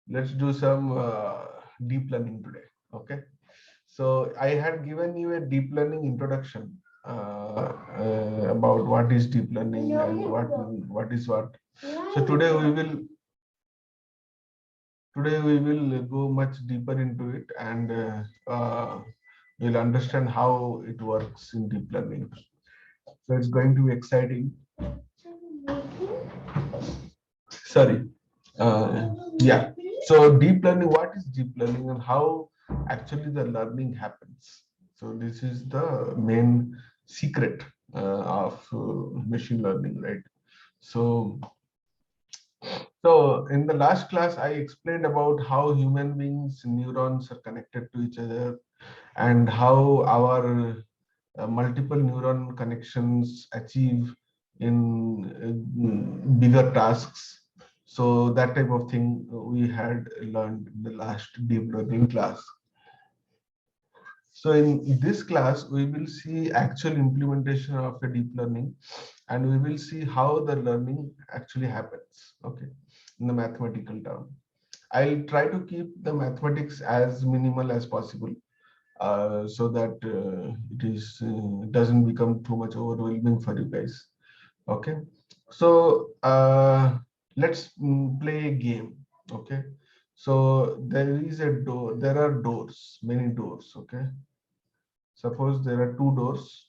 Let's do some deep learning today. Okay. So I had given you a deep learning introduction about what is deep learning and what is what. So today we will go much deeper into it and we'll understand how it works in deep learning. So it's going to be exciting. Sorry. Yeah. So deep learning, what is deep learning and how actually the learning happens? So this is the main secret of machine learning, right? So, so in the last class, I explained about how human beings neurons are connected to each other and how our multiple neuron connections achieve in bigger tasks. So that type of thing we had learned in the last deep learning class. So in this class, we will see actual implementation of a deep learning and we will see how the learning actually happens, okay, in the mathematical term. I'll try to keep the mathematics as minimal as possible so that it doesn't become too much overwhelming for you guys. Okay, so let's play a game. Okay, so there is a door. There are doors, many doors. Okay, suppose there are two doors,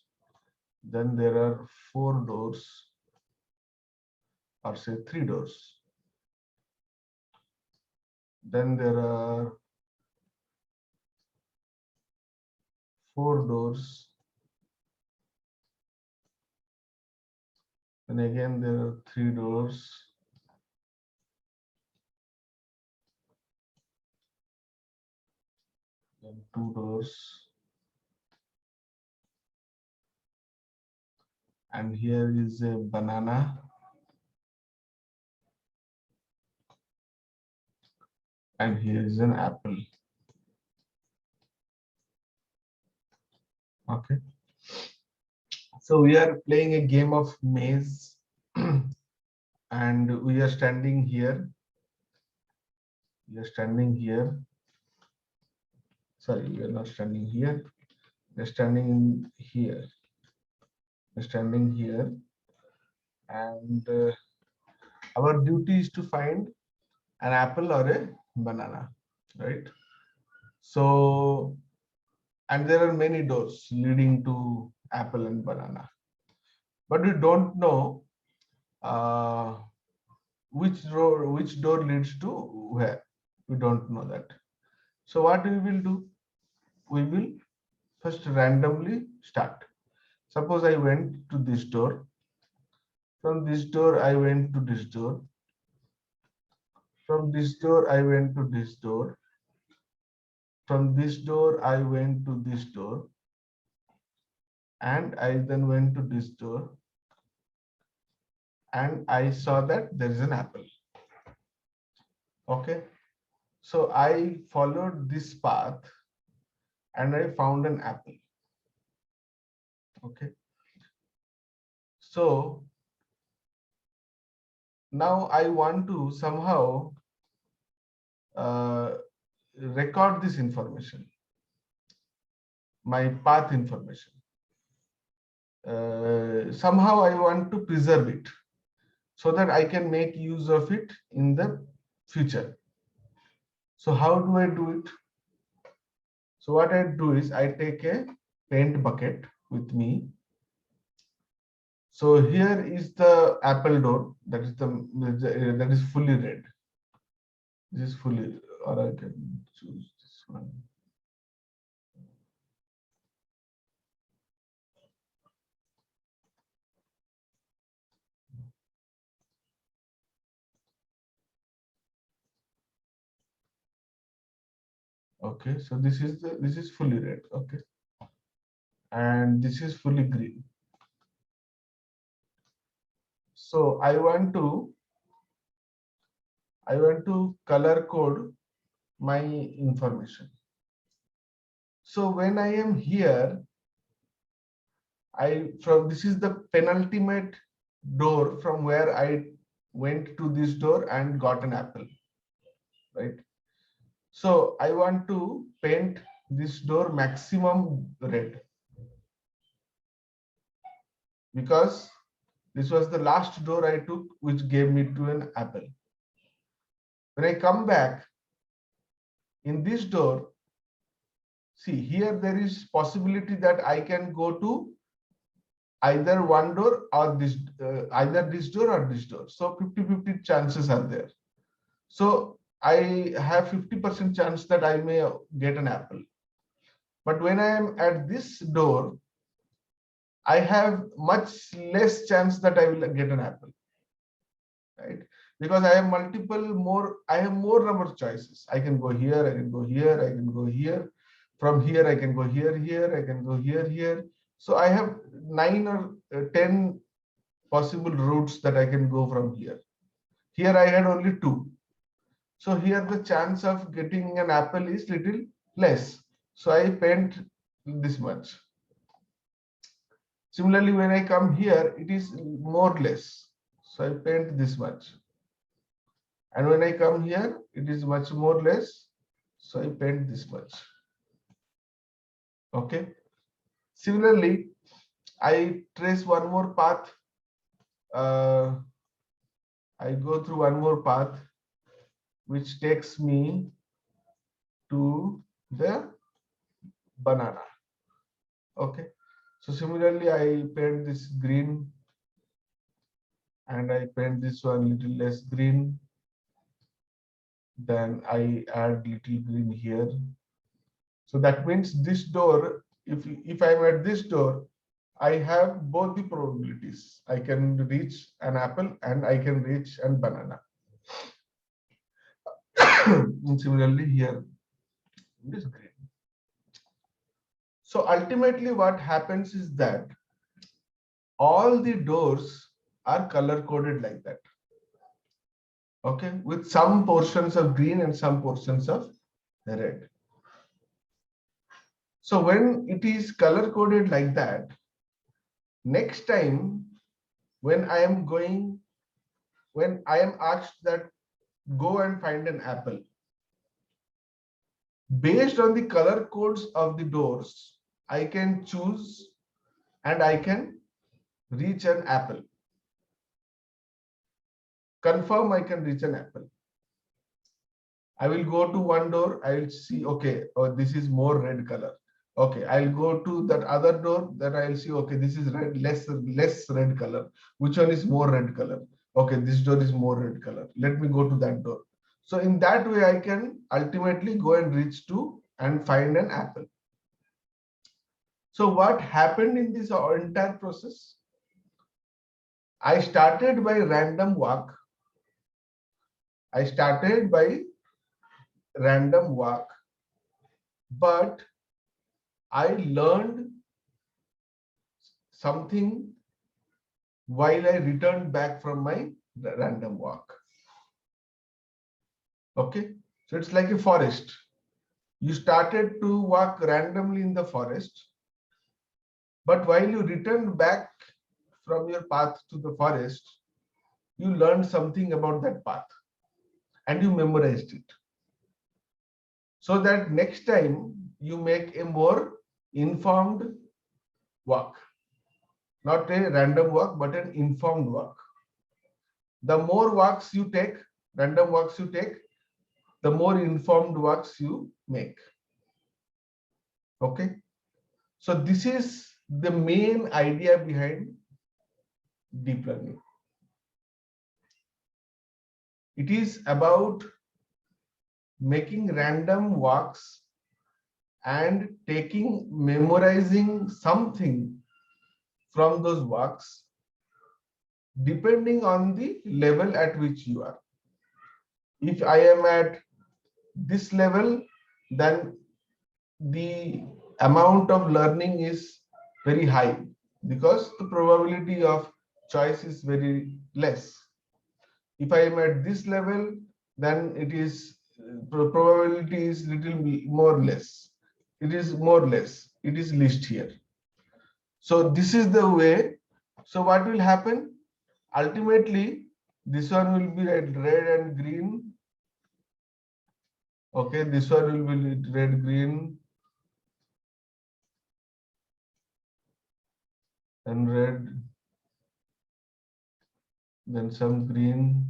then there are four doors, or say three doors. Then there are four doors, and again there are three doors. Then two doors, and here is a banana, and here is an apple. Okay, so we are playing a game of maze and we are standing here. We are standing here. Sorry, we are not standing here. We are standing here. We are standing here, and our duty is to find an apple or a banana, right? So, and there are many doors leading to apple and banana, but we don't know uh, which door leads to where. We don't know that. So what we will do? We will first randomly start. Suppose I went to this door. From this door, I went to this door. From this door, I went to this door. From this door, I went to this door. And I then went to this door. And I saw that there is an apple. Okay. So I followed this path and I found an apple. Okay. So now I want to somehow uh, record this information, my path information. Somehow I want to preserve it so that I can make use of it in the future. So how do I do it? So what I do is I take a paint bucket with me. So here is the apple door, that is that is fully red. This is fully, or I can choose this one. Okay, so this is fully red. Okay, and this is fully green. So I want to color code my information. So when I am here, this is the penultimate door from where I went to this door and got an apple. right? So I want to paint this door maximum red because this was the last door I took, which gave me to an apple. When I come back in this door, see here there is possibility that I can go to either one door or this, either this door or this door. So 50-50 chances are there. So I have 50% chance that I may get an apple. But when I am at this door, I have much less chance that I will get an apple, right? Because I have I have more number of choices. I can go here, I can go here, I can go here. From here, I can go here, I can go here, here. So I have 9 or 10 possible routes that I can go from here. Here I had only 2. So here the chance of getting an apple is little less. So I paint this much. Similarly, when I come here, it is more or less. So I paint this much. And when I come here, it is much more or less. So I paint this much. Okay. Similarly, I trace one more path. I go through one more path, which takes me to the banana. Okay. So similarly, I paint this green and I paint this one little less green. Then I add little green here. So that means this door, if I'm at this door, I have both the probabilities. I can reach an apple and I can reach an banana. And similarly here, this green. So ultimately what happens is that all the doors are color coded like that. Okay, with some portions of green and some portions of red. So when it is color coded like that, next time when I am asked that go and find an apple, based on the color codes of the doors, I can choose and I can reach an apple. Confirm I can reach an apple. I will go to one door, I will see, okay, oh, this is more red color. Okay, I'll go to that other door, that I'll see, okay, this is red, less red color. Which one is more red color? Okay, this door is more red color. Let me go to that door. So in that way, I can ultimately go and reach to and find an apple. So what happened in this entire process? I started by random walk. But I learned something while I returned back from my random walk. Okay, so it's like a forest. You started to walk randomly in the forest, but while you returned back from your path to the forest, you learned something about that path and you memorized it. So that next time you make a more informed walk, not a random walk, but an informed walk. The more walks you take, random walks you take, the more informed walks you make. Okay. So this is the main idea behind deep learning. It is about making random walks and memorizing something from those walks depending on the level at which you are. If I am at this level, then the amount of learning is very high because the probability of choice is very less. If I am at this level, then it is probability is little more less. It is more less. It is least here. So this is the way. So what will happen? Ultimately, this one will be red and green. Okay, this one will be red, green, and red, then some green.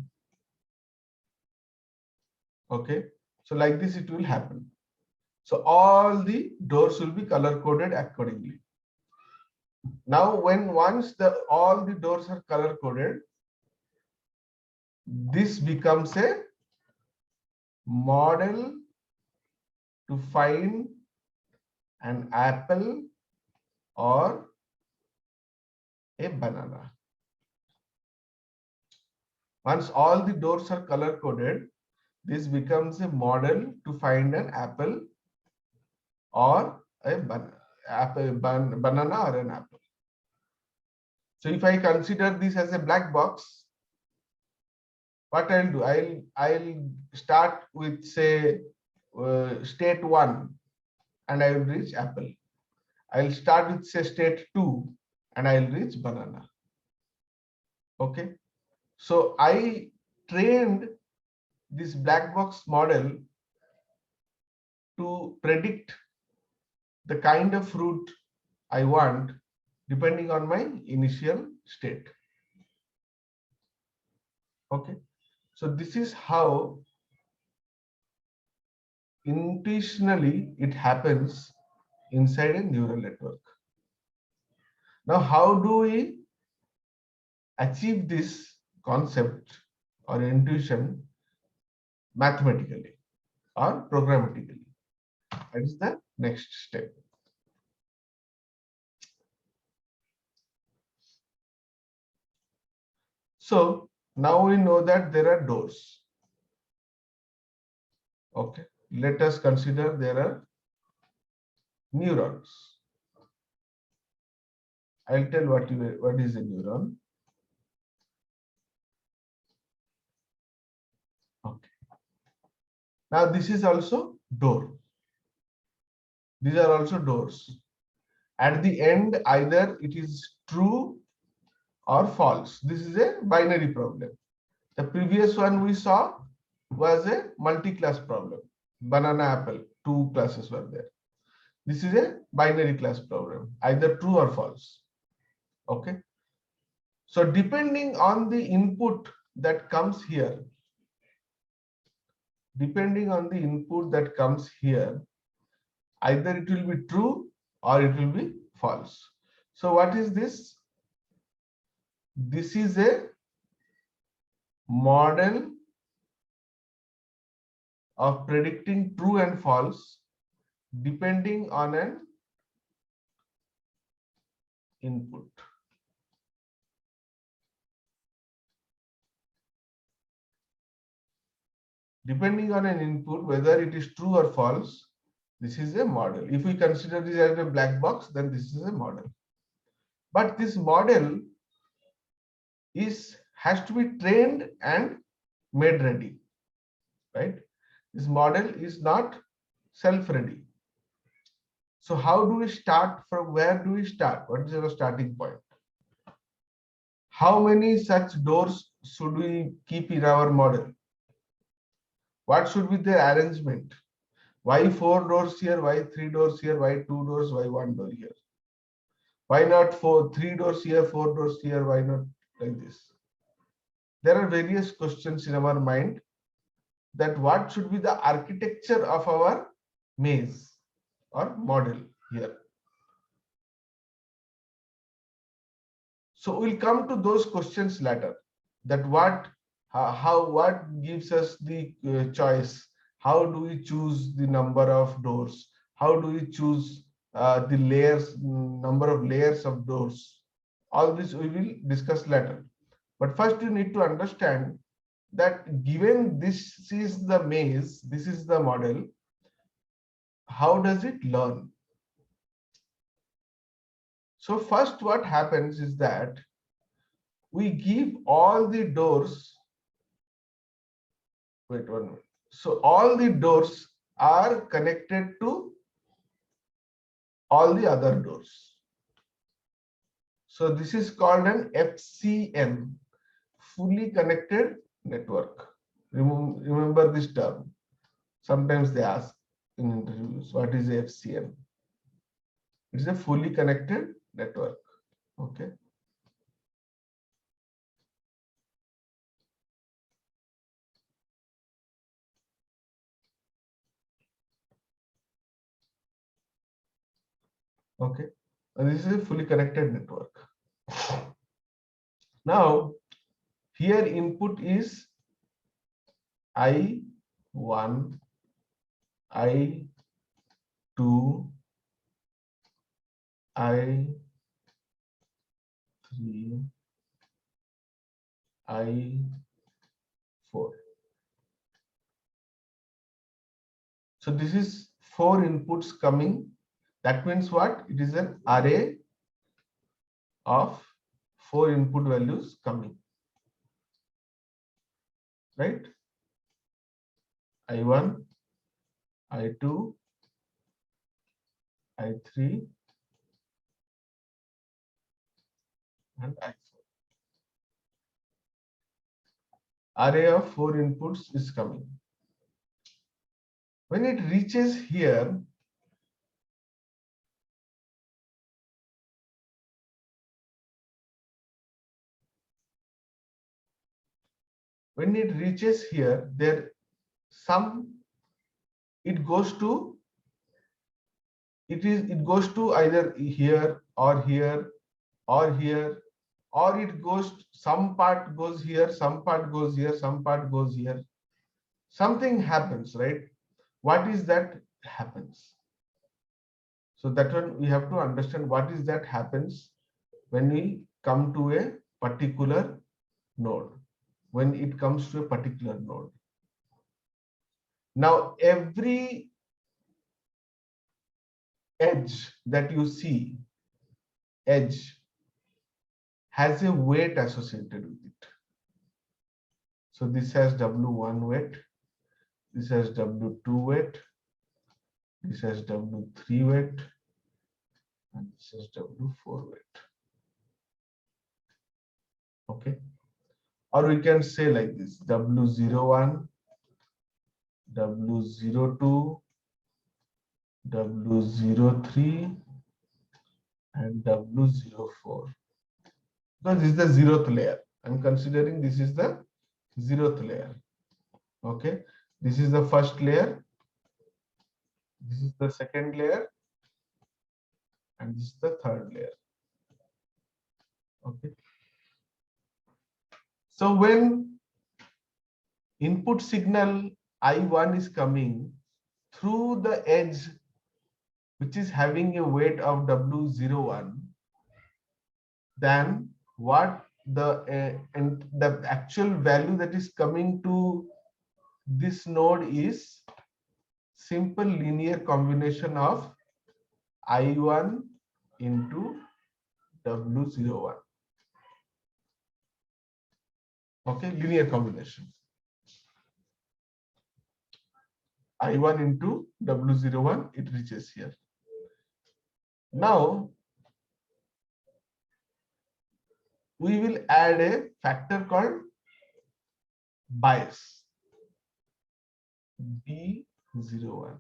Okay, so like this it will happen. So all the doors will be color coded accordingly. Now, when once all the doors are color coded, this becomes a model to find an apple or a banana. Once all the doors are color coded, this becomes a model to find an apple or a banana or an apple. So if I consider this as a black box, what I'll do, I'll start with say state 1 and I will reach apple. I'll start with say state 2 and I'll reach banana. Okay, so I trained this black box model to predict the kind of fruit I want depending on my initial state. Okay, so this is how intuitionally it happens inside a neural network. Now, how do we achieve this concept or intuition mathematically or programmatically? That is the next step. So now we know that there are doors. Okay, let us consider there are neurons. I'll tell what is a neuron. Okay. Now this is also door. These are also doors. At the end, either it is true or false. This is a binary problem. The previous one we saw was a multi-class problem. Banana, apple, two classes were there. This is a binary class problem, either true or false. Okay. So depending on the input that comes here, either it will be true or it will be false. So what is this? This is a model of predicting true and false depending on an input. Depending on an input, whether it is true or false, this is a model. If we consider this as a black box, then this is a model. But this model has to be trained and made ready, right? This model is not self-ready. So how do we start? From where do we start? What is our starting point? How many such doors should we keep in our model? What should be the arrangement? Why 4 doors here? Why 3 doors here? Why 2 doors? Why 1 door here? Why not 3 doors here, 4 doors here? Why not like this? There are various questions in our mind that what should be the architecture of our maze or model here. So we'll come to those questions later, that what gives us the choice, how do we choose the number of doors, how do we choose the layers, number of layers of doors. All this we will discuss later, but first you need to understand that given this is the maze, this is the model, how does it learn? So first what happens is that we give all the doors, wait 1 minute. So all the doors are connected to all the other doors. So this is called an FCN, fully connected network. Remember this term. Sometimes they ask in interviews, what is FCN? It's a fully connected network. Okay. Okay. And this is a fully connected network. Now, here input is I1, I2, I3, I4. So this is 4 inputs coming. That means what? It is an array of 4 input values coming, right? I1, I2, I3, and I4. Array of 4 inputs is coming. When it reaches here, there some it goes to it goes to either here or here or here, or it goes, some part goes here, some part goes here, some part goes here. Something happens, right? What is that happens? So that one we have to understand what is that happens when we come to a particular node, when it comes to a particular node. Now every edge that you see, edge has a weight associated with it. So this has W1 weight, this has W2 weight, this has W3 weight, and this is W4 weight. Okay. Or we can say like this, W01, W02, W03, and W04. Because this is the 0th layer. I'm considering this is the 0th layer. Okay. This is the first layer. This is the second layer. And this is the third layer. Okay. So when input signal I1 is coming through the edge which is having a weight of W01, then what and the actual value that is coming to this node is simple linear combination of I1 into W01. Okay, linear combination. I1 into W01, it reaches here. Now we will add a factor called bias, B01.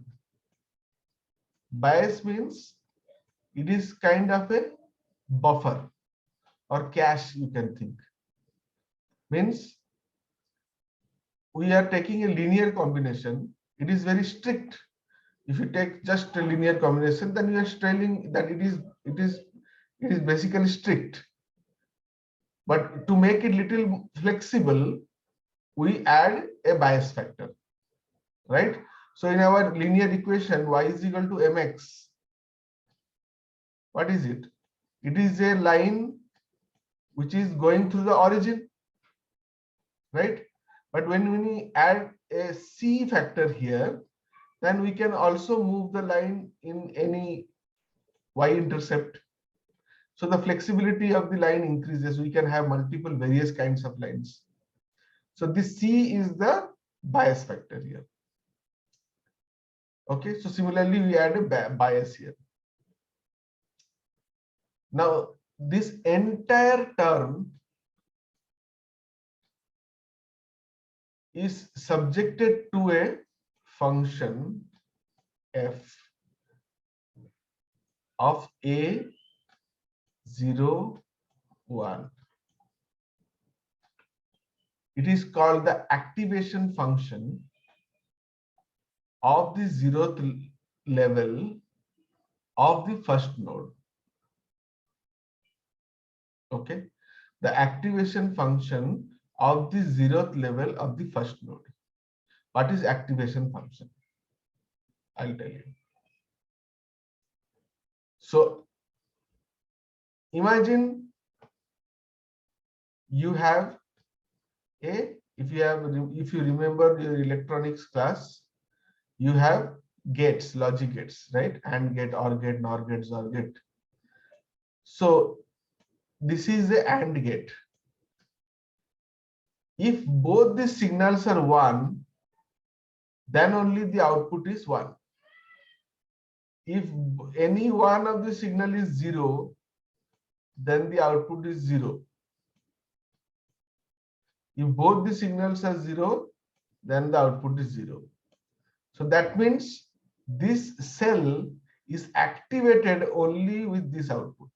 Bias means it is kind of a buffer or cache, you can think. Means we are taking a linear combination. It is very strict. If you take just a linear combination, then you are telling that it is basically strict. But to make it little flexible, we add a bias factor, right? So in our linear equation, y is equal to mx. What is it? It is a line which is going through the origin, right? But when we add a c factor here, then we can also move the line in any y-intercept. So the flexibility of the line increases. We can have multiple various kinds of lines. So this c is the bias factor here. Okay, so similarly we add a bias here. Now this entire term is subjected to a function f of a 0 1. It is called the activation function of the 0th level of the first node. Okay, the activation function of the 0th level of the first node. What is activation function? I'll tell you. So imagine you have if you remember your electronics class, you have gates, logic gates, right? AND gate, OR gate, NOR gate, XOR gate. So this is the AND gate. If both the signals are 1, then only the output is 1. If any one of the signal is 0, then the output is 0. If both the signals are 0, then the output is 0. So that means this cell is activated only with this output.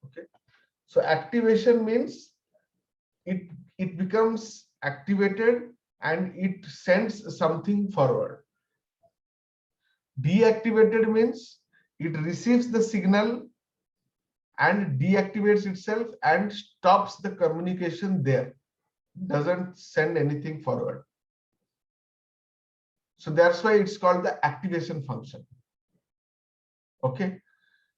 Okay. So activation means it becomes activated and it sends something forward. Deactivated means it receives the signal and deactivates itself and stops the communication there, doesn't send anything forward. So that's why it's called the activation function. Okay,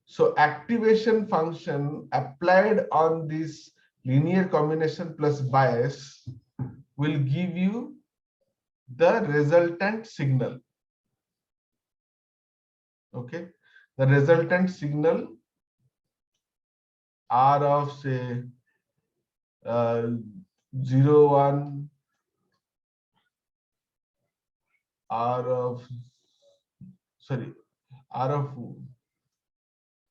so activation function applied on this linear combination plus bias will give you the resultant signal. Okay, the resultant signal R of say 0 1, R of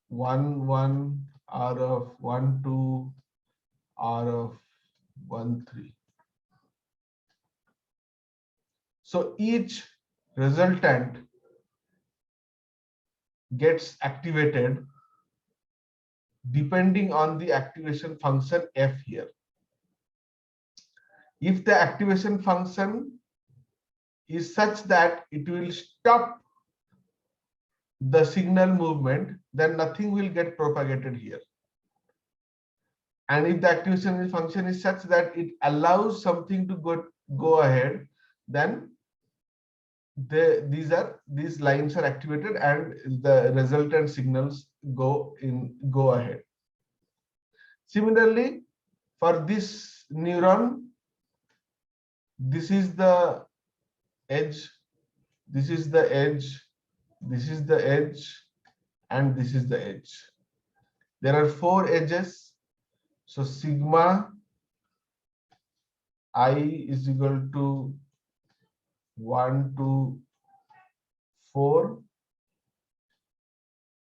1 1, R of 1 2, R of 1 3. So each resultant gets activated depending on the activation function f here. If the activation function is such that it will stop the signal movement, then nothing will get propagated here. And if the activation function is such that it allows something to go ahead, then these lines are activated and the resultant signals go ahead. Similarly, for this neuron, this is the edge, this is the edge, this is the edge, and this is the edge. There are 4 edges. So sigma I is equal to 1 to 4.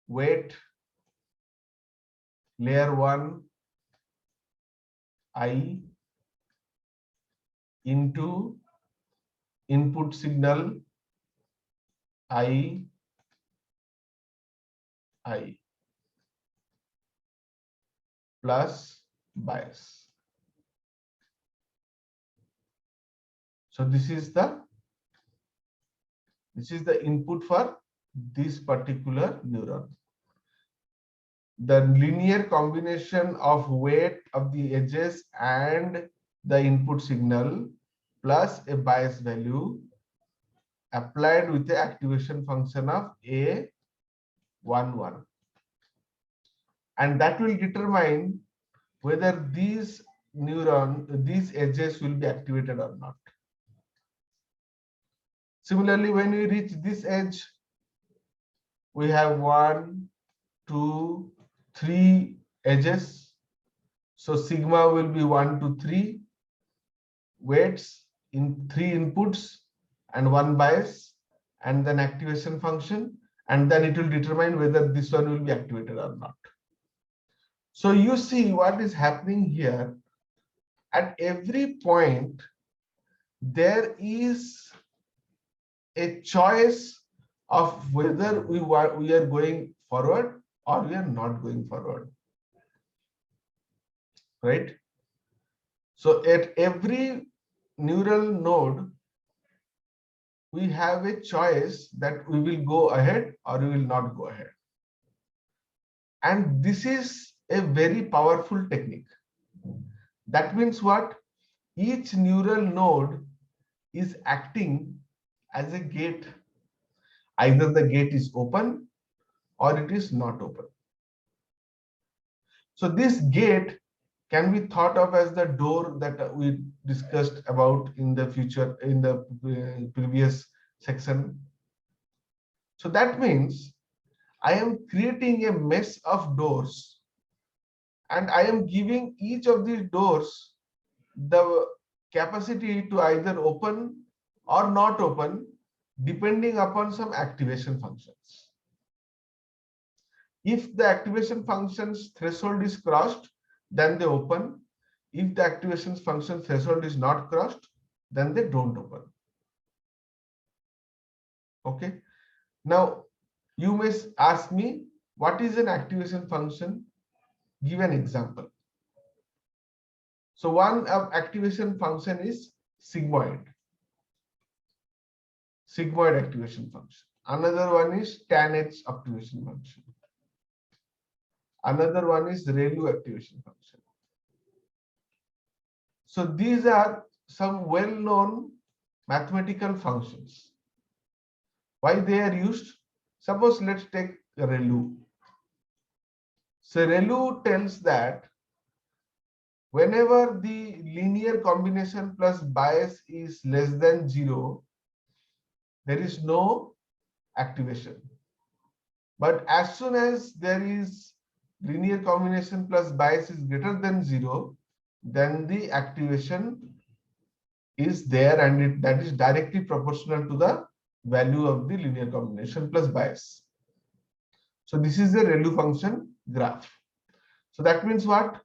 Weight layer 1 I into input signal I plus bias. So this is the input for this particular neuron. The linear combination of weight of the edges and the input signal plus a bias value applied with the activation function of A11, and that will determine whether these edges will be activated or not. Similarly, when we reach this edge, we have 1, 2, 3 edges. So sigma will be 1 to 3 weights in 3 inputs and 1 bias, and then activation function, and then it will determine whether this one will be activated or not. So you see what is happening here. At every point, there is a choice of whether we are going forward or we are not going forward, right? So at every neural node, we have a choice that we will go ahead or we will not go ahead. And this is a very powerful technique. That means what? Each neural node is acting as a gate. Either the gate is open or it is not open. So this gate can be thought of as the door that we discussed about in the previous section. So that means I am creating a mesh of doors, and I am giving each of these doors the capacity to either open or not open depending upon some activation functions. If the activation function's threshold is crossed, then they open. If the activation function threshold is not crossed, then they don't open. Okay. Now, you may ask me, what is an activation function? Give an example. So one of activation function is sigmoid activation function. Another one is tan-H activation function. Another one is ReLU activation function. So these are some well-known mathematical functions. Why they are used? Suppose let's take ReLU. So ReLU tells that whenever the linear combination plus bias is less than 0, there is no activation. But as soon as there is linear combination plus bias is greater than 0, then the activation is there, and that is directly proportional to the value of the linear combination plus bias. So this is a ReLU function graph. So that means what?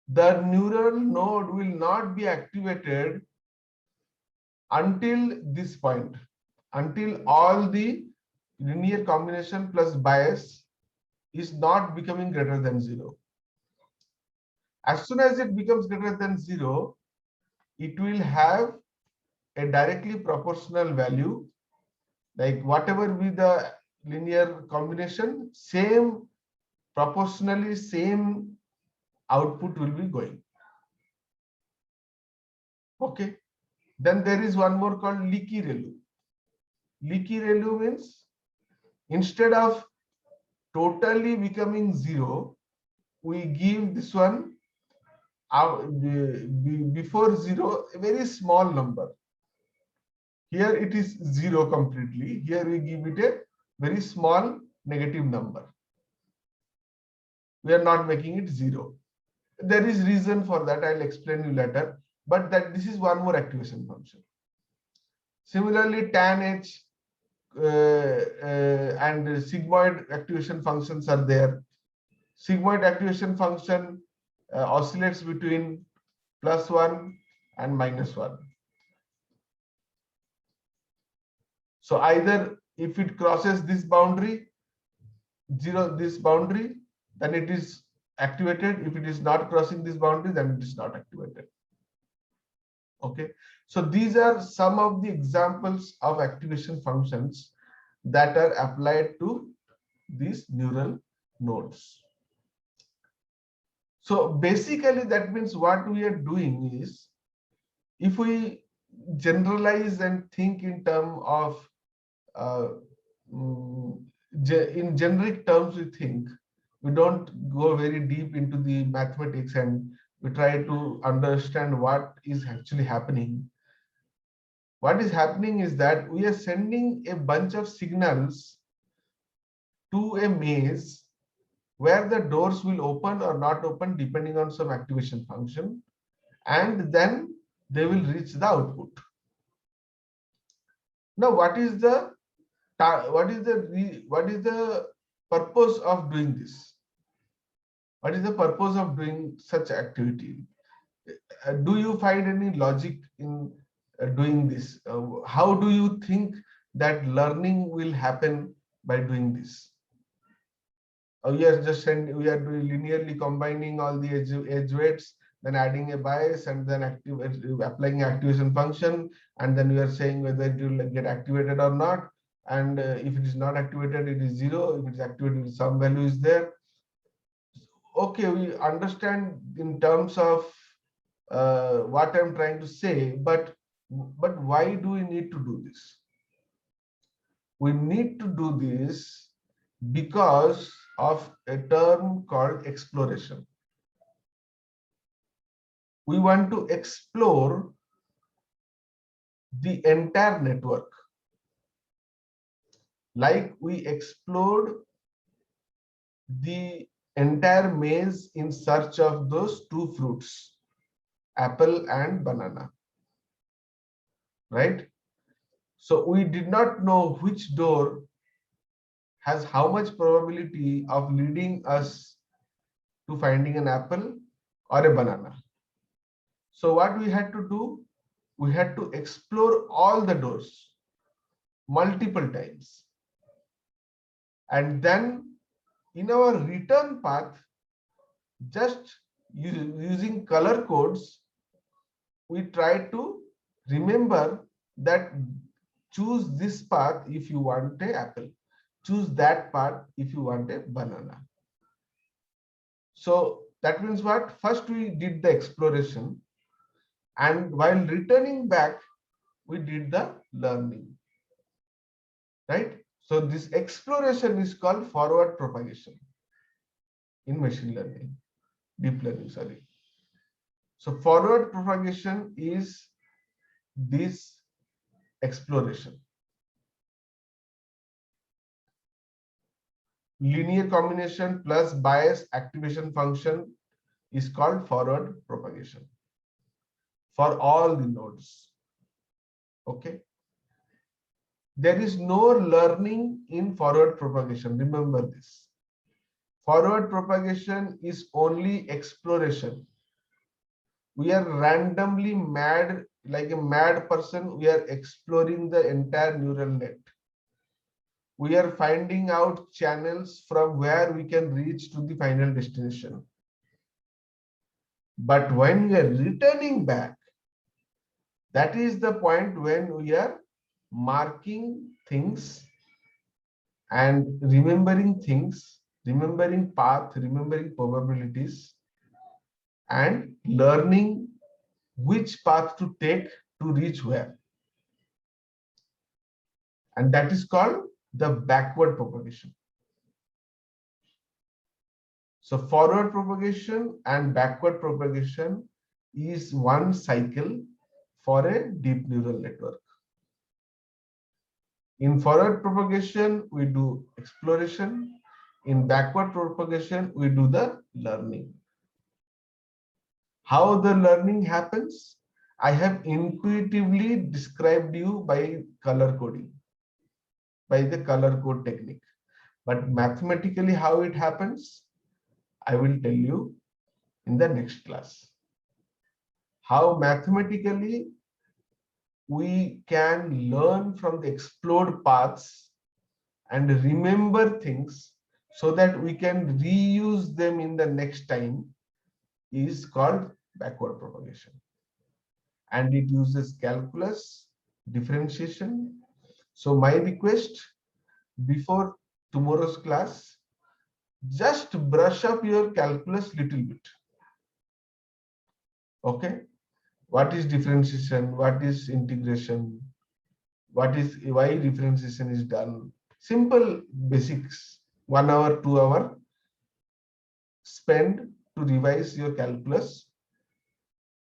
The neural node will not be activated until this point, until all the linear combination plus bias is not becoming greater than 0. As soon as it becomes greater than 0, it will have a directly proportional value, like whatever be the linear combination, proportionally same output will be going. Okay. Then there is one more called leaky ReLU. Leaky ReLU means instead of totally becoming 0, we give this one before 0 a very small number. Here it is 0 completely. Here we give it a very small negative number. We are not making it 0. There is reason for that. I'll explain you later. But this is one more activation function. Similarly, tan-H and sigmoid activation functions are there. Sigmoid activation function oscillates between +1 and -1. So either if it crosses this boundary, this boundary, then it is activated. If it is not crossing this boundary, then it is not activated. Okay. So these are some of the examples of activation functions that are applied to these neural nodes. So basically that means what we are doing is, if we generalize and think in terms of in generic terms, we think, we don't go very deep into the mathematics, and we try to understand what is actually happening. What is happening is that we are sending a bunch of signals to a maze where the doors will open or not open depending on some activation function, and then they will reach the output. Now, what is the purpose of doing this? What is the purpose of doing such activity? Do you find any logic in doing this? How do you think that learning will happen by doing this? We are doing linearly combining all the edge weights, then adding a bias, and then applying activation function, and then we are saying whether it will get activated or not. And if it is not activated, it is 0. If it is activated, some value is there. Okay, we understand in terms of what I'm trying to say, but why do we need to do this? We need to do this because of a term called exploration. We want to explore the entire network, like we explored the entire maze in search of those two fruits, apple and banana, right? So we did not know which door has how much probability of leading us to finding an apple or a banana. So what we had to do, we had to explore all the doors multiple times. And then in our return path, just using color codes, we try to remember that choose this path if you want an apple, choose that path if you want a banana. So that means what? First we did the exploration, and while returning back, we did the learning, right? So this exploration is called forward propagation in machine learning, deep learning, sorry. So forward propagation is this exploration. Linear combination plus bias activation function is called forward propagation for all the nodes. Okay. There is no learning in forward propagation. Remember this. Forward propagation is only exploration. We are randomly mad, like a mad person. We are exploring the entire neural net. We are finding out channels from where we can reach to the final destination. But when we are returning back, that is the point when we are marking things and remembering things, remembering path, remembering probabilities, and learning which path to take to reach where. And that is called the backward propagation. So forward propagation and backward propagation is one cycle for a deep neural network. In forward propagation, we do exploration. In backward propagation, we do the learning. How the learning happens, I have intuitively described you by color coding, by the color code technique. But mathematically how it happens, I will tell you in the next class. How mathematically we can learn from the explored paths and remember things so that we can reuse them in the next time is called backward propagation. And it uses calculus, differentiation. So my request before tomorrow's class, just brush up your calculus little bit. Okay, what is differentiation, what is integration, what is why differentiation is done, simple basics. 1 hour 2 hour spend to revise your calculus,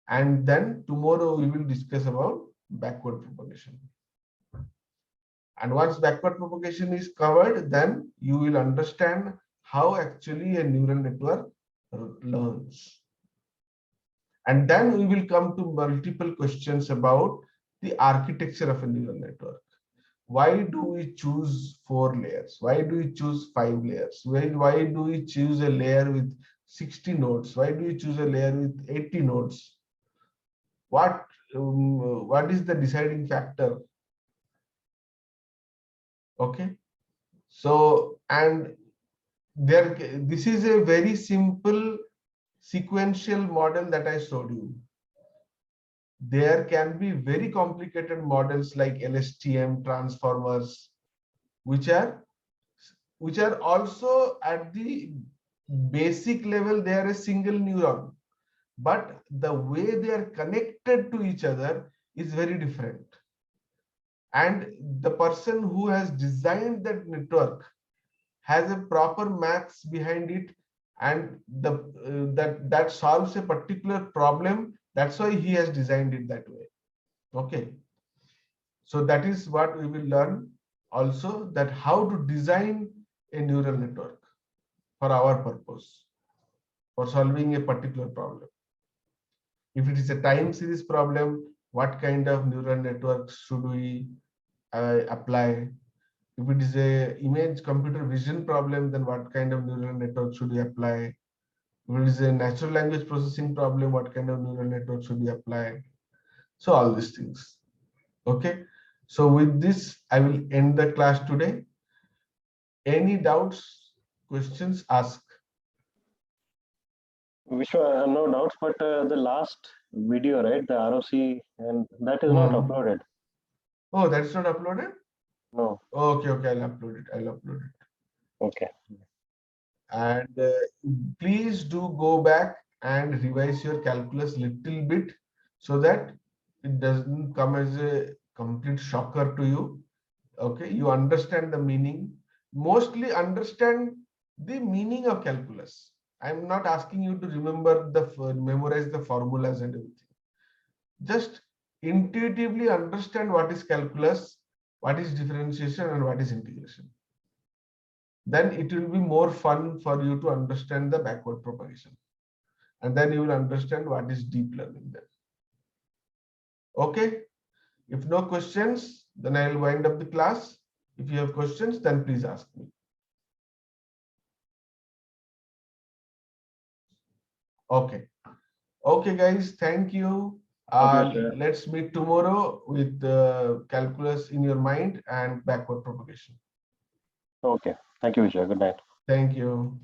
and then tomorrow we will discuss about backward propagation. And once backward propagation is covered, then you will understand how actually a neural network learns. And then we will come to multiple questions about the architecture of a neural network. Why do we choose 4 layers? Why do we choose 5 layers? Why do we choose a layer with 60 nodes? Why do we choose a layer with 80 nodes? what is the deciding factor? Okay, so and there, this is a very simple sequential model that I showed you. There can be very complicated models like LSTM transformers, which are also at the basic level they are a single neuron, but the way they are connected to each other is very different. And the person who has designed that network has a proper maths behind it, and that solves a particular problem. That's why he has designed it that way. Okay, so that is what we will learn also, that how to design a neural network for our purpose, for solving a particular problem. If it is a time series problem, what kind of neural networks should we apply? If it is a image computer vision problem, then what kind of neural network should we apply? If it is a natural language processing problem, what kind of neural network should we apply? So all these things. Okay. So with this, I will end the class today. Any doubts, questions, ask. Vishwa, no doubts, but the last video, right, the ROC, and that is not uploaded. Oh, that's not uploaded? No. Okay, okay, I'll upload it. I'll upload it. Okay. And please do go back and revise your calculus little bit so that it doesn't come as a complete shocker to you. Okay, you understand the meaning. Mostly understand the meaning of calculus. I'm not asking you to memorize the formulas and everything. Just intuitively understand what is calculus, what is differentiation, and what is integration. Then it will be more fun for you to understand the backward propagation. And then you will understand what is deep learning then. Okay. If no questions, then I'll wind up the class. If you have questions, then please ask me. Okay. Okay, guys. Thank you. Let's meet tomorrow with calculus in your mind and backward propagation. Okay. Thank you, Vishwa. Good night. Thank you.